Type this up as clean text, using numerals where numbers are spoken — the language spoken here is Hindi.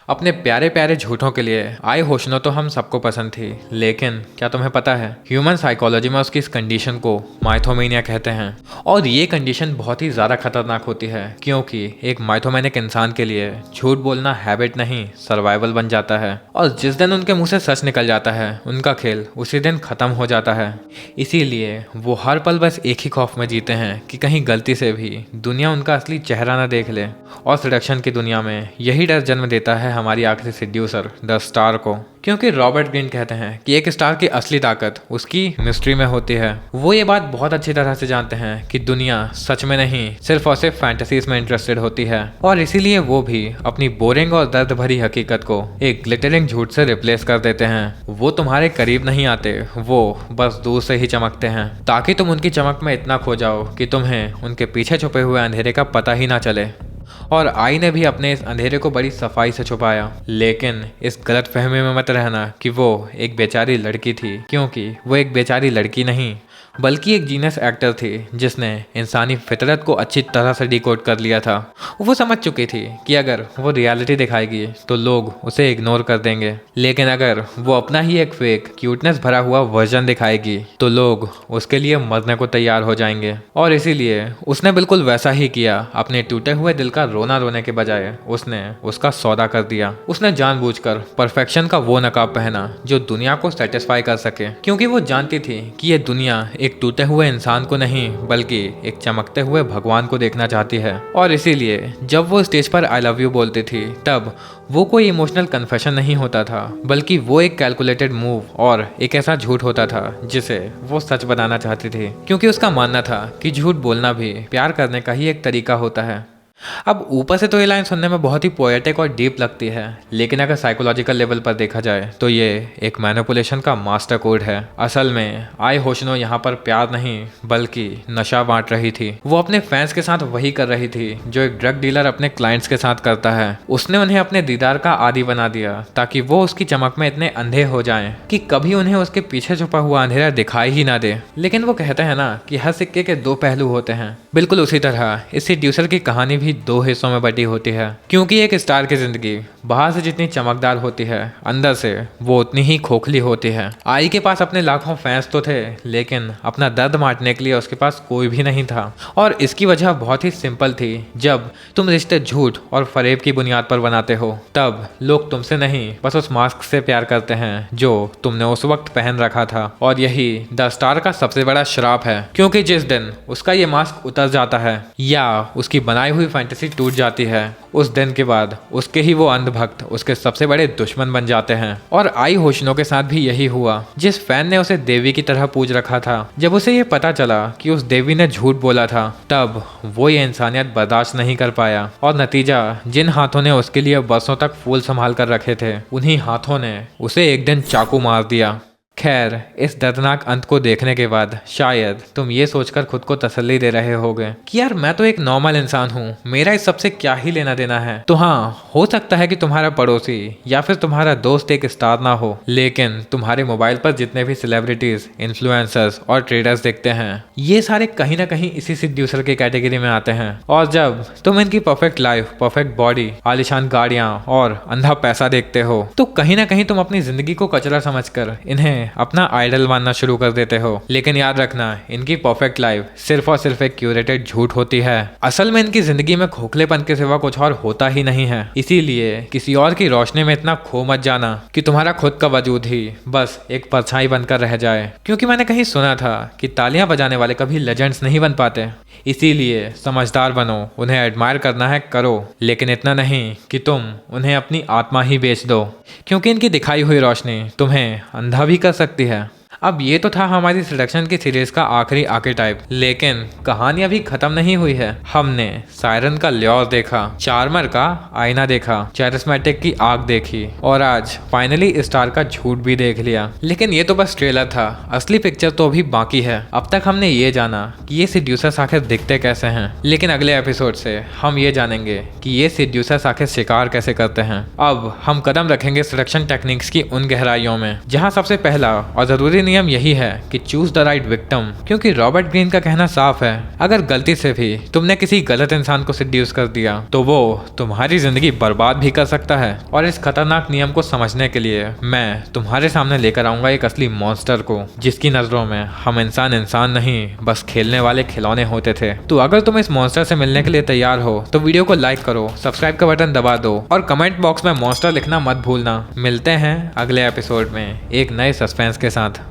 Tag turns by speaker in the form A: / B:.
A: अपने प्यारे प्यारे झूठों के लिए आय होशनो तो हम सबको पसंद थी, लेकिन क्या तुम्हें पता है ह्यूमन साइकोलॉजी में उसकी इस कंडीशन को माइथोमेनिया कहते हैं। और ये कंडीशन बहुत ही ज़्यादा खतरनाक होती है क्योंकि एक माइथोमेनिक इंसान के लिए झूठ बोलना हैबिट नहीं सर्वाइवल बन जाता है, और जिस दिन उनके मुंह से सच निकल जाता है उनका खेल उसी दिन ख़त्म हो जाता है। इसीलिए वो हर पल बस एक ही खौफ में जीते हैं कि कहीं गलती से भी दुनिया उनका असली चेहरा ना देख ले। और सिलेक्शन की दुनिया में यही डर जन्म देता है हमारी आखिरी सेड्यूसर द स्टार को, क्योंकि रॉबर्ट ग्रीन कहते हैं कि एक स्टार की असली ताकत उसकी मिस्ट्री में होती है। वो ये बात बहुत अच्छी तरह से जानते हैं कि दुनिया सच में नहीं सिर्फ और सिर्फ फैंटेसीज में इंटरेस्टेड होती है, और इसीलिए वो भी अपनी बोरिंग और दर्द भरी हकीकत को एक ग्लिटरिंग झूठ से रिप्लेस कर देते हैं। वो तुम्हारे करीब नहीं आते, वो बस दूर से ही चमकते हैं ताकि तुम उनकी चमक में इतना खो जाओ कि तुम्हें उनके पीछे छुपे हुए अंधेरे का पता ही ना चले। और आई ने भी अपने इस अंधेरे को बड़ी सफाई से छुपाया, लेकिन इस गलत फहमी में मत रहना कि वो एक बेचारी लड़की थी, क्योंकि वो एक बेचारी लड़की नहीं बल्कि एक जीनियस एक्टर थी जिसने इंसानी फितरत को अच्छी तरह से डिकोड कर लिया था। वो समझ चुकी थी कि अगर वो रियलिटी दिखाएगी तो लोग उसे इग्नोर कर देंगे, लेकिन अगर वो अपना ही एक फेक क्यूटनेस भरा हुआ वर्जन दिखाएगी तो लोग उसके लिए मरने को तैयार हो जाएंगे। और इसीलिए उसने बिल्कुल वैसा ही किया। अपने टूटे हुए दिल का रोना रोने के बजाय उसने उसका सौदा कर दिया। उसने जानबूझकर परफेक्शन का वो नकाब पहना जो दुनिया को सेटिस्फाई कर सके, क्योंकि वो जानती थी कि ये दुनिया एक टूटे हुए इंसान को नहीं बल्कि एक चमकते हुए भगवान को देखना चाहती है। और इसीलिए जब वो स्टेज पर आई लव यू बोलती थी तब वो कोई इमोशनल कन्फेशन नहीं होता था, बल्कि वो एक कैलकुलेटेड मूव और एक ऐसा झूठ होता था जिसे वो सच बनाना चाहती थी, क्योंकि उसका मानना था कि झूठ बोलना भी प्यार करने का ही एक तरीका होता है। अब ऊपर से तो ये लाइन सुनने में बहुत ही पोएटिक और डीप लगती है, लेकिन अगर साइकोलॉजिकल लेवल पर देखा जाए तो ये एक मैनिपुलेशन का मास्टर कोड है। असल में आई होशनो यहाँ पर प्यार नहीं बल्कि नशा बांट रही थी। वो अपने फैंस के साथ वही कर रही थी जो एक ड्रग डीलर अपने क्लाइंट्स के साथ करता है। उसने उन्हें अपने दीदार का आदी बना दिया ताकि वो उसकी चमक में इतने अंधे हो जाएं कि कभी उन्हें उसके पीछे छुपा हुआ अंधेरा दिखाई ही ना दे। लेकिन वो कहते हैं ना कि हर सिक्के के दो पहलू होते हैं, बिल्कुल उसी तरह इस सेड्यूसर की कहानी भी दो हिस्सों में बटी होती है, क्योंकि एक स्टार की जिंदगी बाहर से जितनी चमकदार होती है अंदर से वो उतनी ही खोखली होती है। आई के पास अपने लाखों फैंस तो थे, लेकिन अपना दर्द बांटने के लिए उसके पास कोई भी नहीं था। और इसकी वजह बहुत ही सिंपल थी। जब तुम रिश्ते झूठ और फरेब की बुनियाद पर बनाते हो तब लोग तुमसे नहीं बस उस मास्क से प्यार करते हैं जो तुमने उस वक्त पहन रखा था। और यही द स्टार का सबसे बड़ा श्राप है, क्योंकि जिस दिन उसका ये मास्क उतर जाता है या उसकी बनाई हुई फैंटेसी टूट जाती है, उस दिन के बाद उसके ही वो अंधभक्त उसके सबसे बड़े दुश्मन बन जाते हैं। और आई होशनो के साथ भी यही हुआ। जिस फैन ने उसे देवी की तरह पूज रखा था, जब उसे ये पता चला कि उस देवी ने झूठ बोला था तब वो ये इंसानियत बर्दाश्त नहीं कर पाया, और नतीजा जिन हाथों ने उसके लिए बरसों तक फूल संभाल कर रखे थे उन्हीं हाथों ने उसे एक दिन चाकू मार दिया। खैर, इस दर्दनाक अंत को देखने के बाद शायद तुम ये सोचकर खुद को तसल्ली दे रहे होगे कि यार मैं तो एक नॉर्मल इंसान हूँ, मेरा इस सबसे क्या ही लेना देना है। तो हाँ, हो सकता है कि तुम्हारा पड़ोसी या फिर तुम्हारा दोस्त एक स्टार ना हो, लेकिन तुम्हारे मोबाइल पर जितने भी सेलिब्रिटीज, इन्फ्लुएंसर्स और ट्रेडर्स दिखते हैं ये सारे कहीं ना कहीं इसी सेड्यूसर की कैटेगरी में आते हैं। और जब तुम इनकी परफेक्ट लाइफ, परफेक्ट बॉडी, आलिशान गाड़ियाँ और अंधा पैसा देखते हो तो कहीं ना कहीं तुम अपनी जिंदगी को कचरा समझकर इन्हें अपना आइडल मानना शुरू कर देते हो। लेकिन याद रखना, इनकी परफेक्ट लाइफ सिर्फ और सिर्फ एक क्यूरेटेड झूठ होती है। असल में इनकी जिंदगी में खोखलेपन के सिवा कुछ और होता ही नहीं है। इसीलिए किसी और की रोशनी में इतना खो मत जाना कि तुम्हारा खुद का वजूद ही बस एक परछाई बनकर रह जाए, क्योंकि मैंने कहीं सुना था कि तालियां बजाने वाले कभी लेजेंड्स नहीं बन पाते। इसीलिए समझदार बनो, उन्हें एडमायर करना है करो, लेकिन इतना नहीं कि तुम उन्हें अपनी आत्मा ही बेच दो, क्योंकि इनकी दिखाई हुई रोशनी तुम्हें अंधा भी कर सकती है। अब ये तो था हमारी सिलेक्शन की सीरीज का आखिरी आर्केटाइप, लेकिन कहानी अभी खत्म नहीं हुई है। हमने सायरन का ल्योर देखा, चार्मर का आईना देखा, चैरिस्मेटिक की आग देखी और आज फाइनली स्टार का झूठ भी देख लिया। लेकिन ये तो बस ट्रेलर था, असली पिक्चर तो अभी बाकी है। अब तक हमने ये जाना कि ये सेड्यूसर्स आखिर दिखते कैसे हैं, लेकिन अगले एपिसोड से हम ये जानेंगे कि ये सेड्यूसर्स आखिर शिकार कैसे करते हैं। अब हम कदम रखेंगे सिलेक्शन टेक्निक्स की उन गहराइयों में जहाँ सबसे पहला और जरूरी नियम यही है कि चूज द राइट विक्टिम, क्योंकि रॉबर्ट ग्रीन का कहना साफ है, अगर गलती से भी तुमने किसी गलत इंसान को सिड्यूस कर दिया तो वो तुम्हारी जिंदगी बर्बाद भी कर सकता है। और इस खतरनाक नियम को समझने के लिए मैं तुम्हारे सामने लेकर आऊंगा एक असली मॉन्स्टर को, जिसकी नजरों में हम इंसान नहीं बस खेलने वाले खिलौने होते थे। तो अगर तुम इस मॉन्स्टर से मिलने के लिए तैयार हो तो वीडियो को लाइक करो, सब्सक्राइब का बटन दबा दो और कमेंट बॉक्स में मॉन्स्टर लिखना मत भूलना। मिलते हैं अगले एपिसोड में एक नए सस्पेंस के साथ।